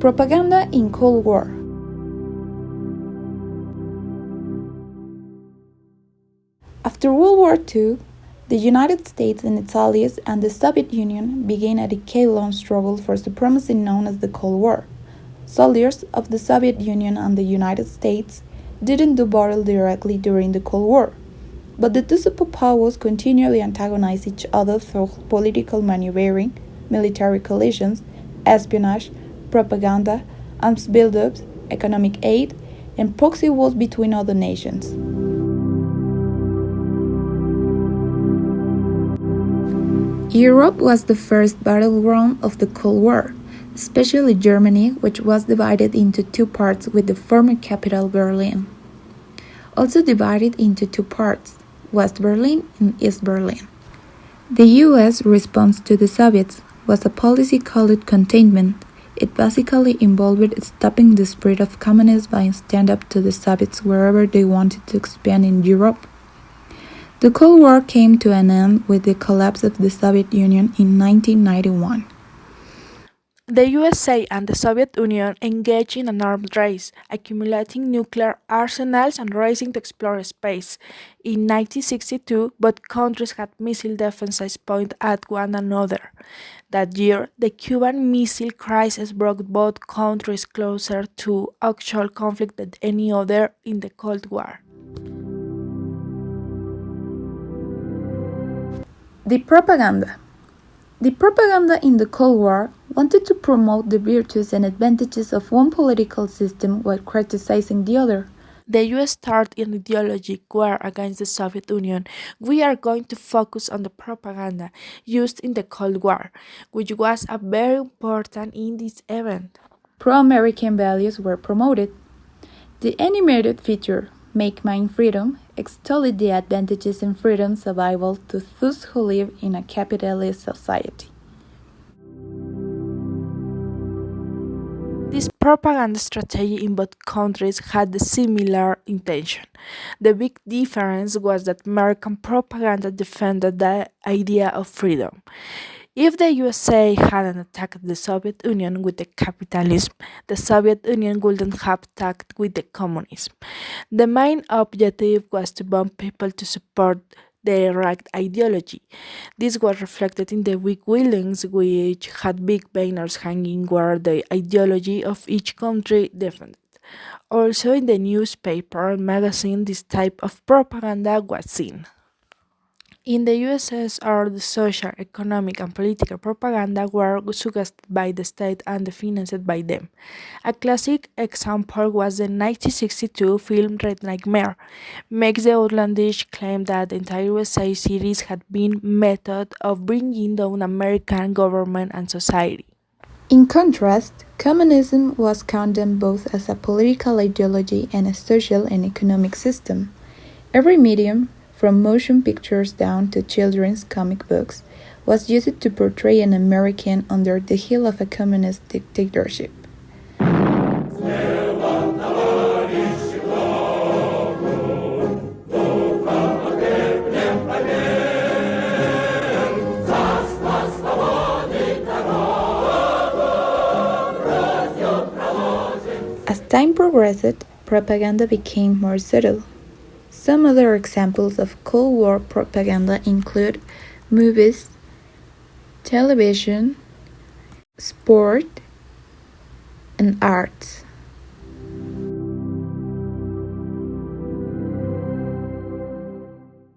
Propaganda in Cold War. After World War II, the United States and its allies and the Soviet Union began a decade-long struggle for supremacy known as the Cold War. Soldiers of the Soviet Union and the United States didn't do battle directly during the Cold War, but the two superpowers continually antagonized each other through political maneuvering, military coalitions, espionage, propaganda, arms buildups, economic aid, and proxy wars between other nations. Europe was the first battleground of the Cold War, especially Germany, which was divided into two parts with the former capital Berlin. Also divided into two parts, West Berlin and East Berlin. The US response to the Soviets was a policy called containment. It basically involved stopping the spread of communism by stand up to the Soviets wherever they wanted to expand in Europe. The Cold War came to an end with the collapse of the Soviet Union in 1991. The USA and the Soviet Union engaged in an arms race, accumulating nuclear arsenals and racing to explore space. In 1962, both countries had missile defenses pointed at one another. That year, the Cuban Missile Crisis brought both countries closer to actual conflict than any other in the Cold War. The propaganda in the Cold War wanted to promote the virtues and advantages of one political system while criticizing the other. The US started an ideological war against the Soviet Union. We are going to focus on the propaganda used in the Cold War, which was very important in this event. Pro-American values were promoted. The animated feature, Make Mine Freedom, extolled the advantages and freedoms available to those who live in a capitalist society. This propaganda strategy in both countries had a similar intention. The big difference was that American propaganda defended the idea of freedom. If the USA hadn't attacked the Soviet Union with the capitalism, the Soviet Union wouldn't have attacked with the communism. The main objective was to bomb people to support the right ideology. This was reflected in the big buildings, which had big banners hanging where the ideology of each country defended. Also, in the newspaper and magazine, this type of propaganda was seen. In the USSR, the social, economic, and political propaganda were suggested by the state and financed by them. A classic example was the 1962 film Red Nightmare, makes the outlandish claim that the entire USA series had been method of bringing down American government and society. In contrast, communism was condemned both as a political ideology and a social and economic system. Every medium, from motion pictures down to children's comic books, was used to portray an American under the heel of a communist dictatorship. As time progressed, propaganda became more subtle. Some other examples of Cold War propaganda include movies, television, sport, and arts.